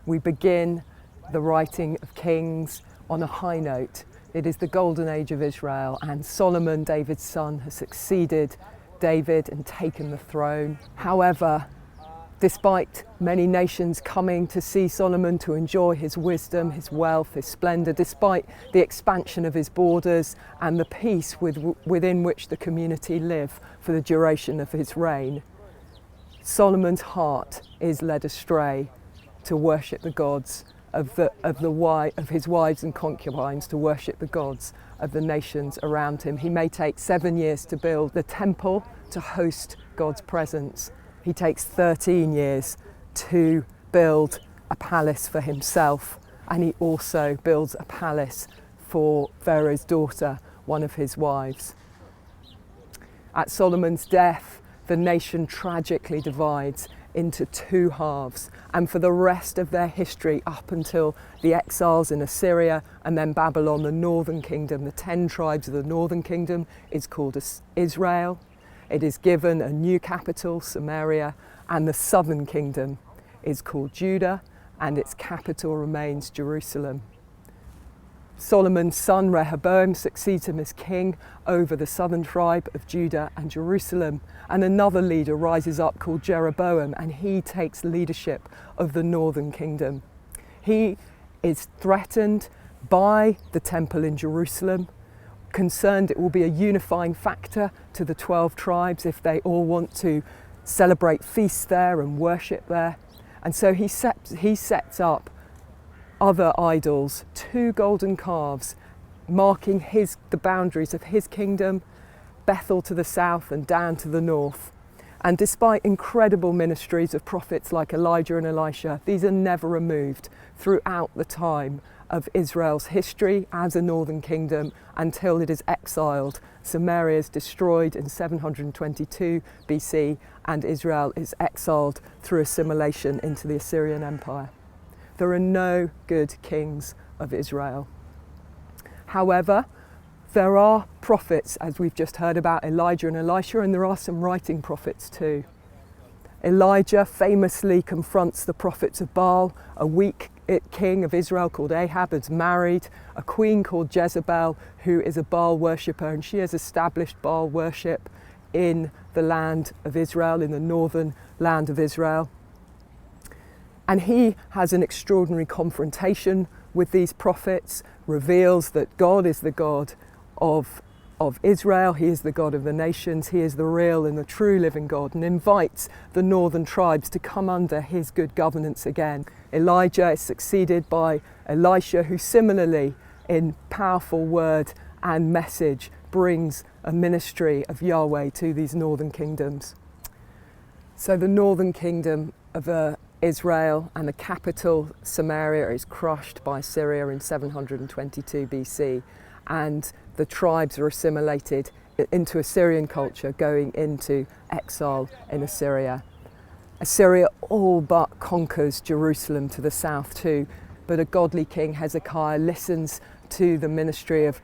We begin the writing of Kings on a high note. It is the golden age of Israel, and Solomon, David's son, has succeeded David and taken the throne. However, despite many nations coming to see Solomon to enjoy his wisdom, his wealth, his splendour, despite the expansion of his borders and the peace within which the community live for the duration of his reign, Solomon's heart is led astray to worship the gods of his wives and concubines, to worship the gods of the nations around him. He may take 7 years to build the temple to host God's presence. He takes 13 years to build a palace for himself, and he also builds a palace for Pharaoh's daughter, one of his wives. At Solomon's death, the nation tragically divides into two halves, and for the rest of their history, up until the exiles in Assyria and then Babylon, the northern kingdom, the 10 tribes of the northern kingdom, is called Israel. It is given a new capital, Samaria, and the southern kingdom is called Judah, and its capital remains Jerusalem. Solomon's son Rehoboam succeeds him as king over the southern tribe of Judah and Jerusalem, and another leader rises up called Jeroboam, and he takes leadership of the northern kingdom. He is threatened by the temple in Jerusalem, concerned it will be a unifying factor to the 12 tribes if they all want to celebrate feasts there and worship there. And so he sets up other idols, 2 golden calves marking the boundaries of his kingdom, Bethel to the south and Dan to the north. And despite incredible ministries of prophets like Elijah and Elisha, these are never removed throughout the time of Israel's history as a northern kingdom until it is exiled. Samaria is destroyed in 722 BC, and Israel is exiled through assimilation into the Assyrian Empire. There are no good kings of Israel. However, there are prophets, as we've just heard about Elijah and Elisha, and there are some writing prophets too. Elijah famously confronts the prophets of Baal. A weak king of Israel called Ahab has married a queen called Jezebel, who is a Baal worshipper, and she has established Baal worship in the land of Israel, in the northern land of Israel. And he has an extraordinary confrontation with these prophets, reveals that God is the God of Israel, he is the God of the nations, he is the real and the true living God, and invites the northern tribes to come under his good governance again. Elijah is succeeded by Elisha, who similarly, in powerful word and message, brings a ministry of Yahweh to these northern kingdoms. So the northern kingdom of Israel and the capital Samaria is crushed by Assyria in 722 BC, and the tribes are assimilated into Assyrian culture, going into exile in Assyria. Assyria all but conquers Jerusalem to the south too, but a godly king, Hezekiah, listens to the ministry of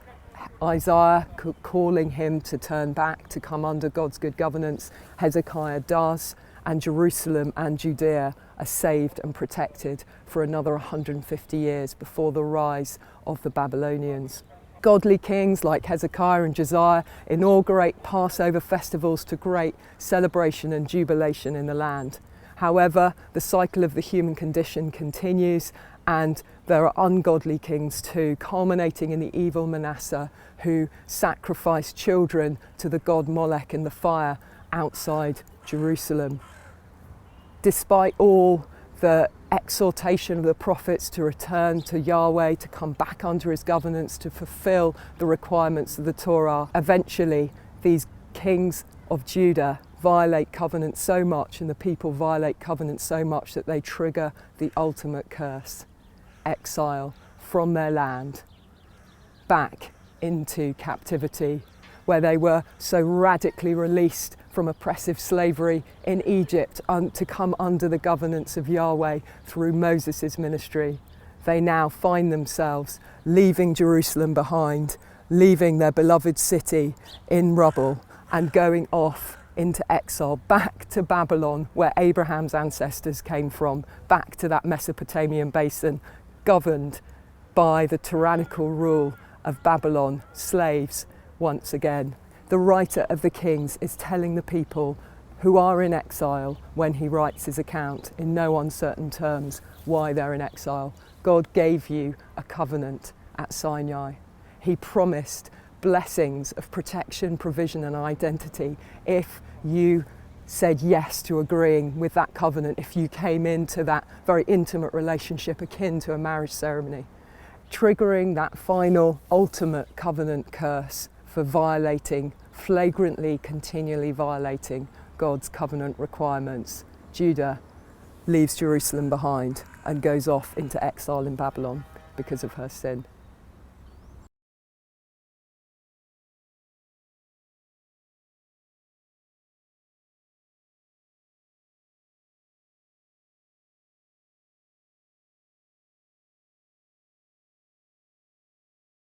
Isaiah, calling him to turn back, to come under God's good governance. Hezekiah does, and Jerusalem and Judea are saved and protected for another 150 years before the rise of the Babylonians. Godly kings like Hezekiah and Josiah inaugurate Passover festivals to great celebration and jubilation in the land. However, the cycle of the human condition continues, and there are ungodly kings too, culminating in the evil Manasseh, who sacrificed children to the god Molech in the fire outside Jerusalem. Despite all the exhortation of the prophets to return to Yahweh, to come back under his governance, to fulfill the requirements of the Torah, eventually these kings of Judah violate covenant so much, and the people violate covenant so much, that they trigger the ultimate curse: exile from their land back into captivity, where they were so radically released from oppressive slavery in Egypt to come under the governance of Yahweh through Moses' ministry. They now find themselves leaving Jerusalem behind, leaving their beloved city in rubble, and going off into exile, back to Babylon, where Abraham's ancestors came from, back to that Mesopotamian basin, governed by the tyrannical rule of Babylon, slaves once again. The writer of the Kings is telling the people who are in exile, when he writes his account in no uncertain terms, why they're in exile. God gave you a covenant at Sinai. He promised blessings of protection, provision and identity if you said yes to agreeing with that covenant, if you came into that very intimate relationship akin to a marriage ceremony, triggering that final, ultimate covenant curse for violating, flagrantly, continually violating God's covenant requirements. Judah leaves Jerusalem behind and goes off into exile in Babylon because of her sin.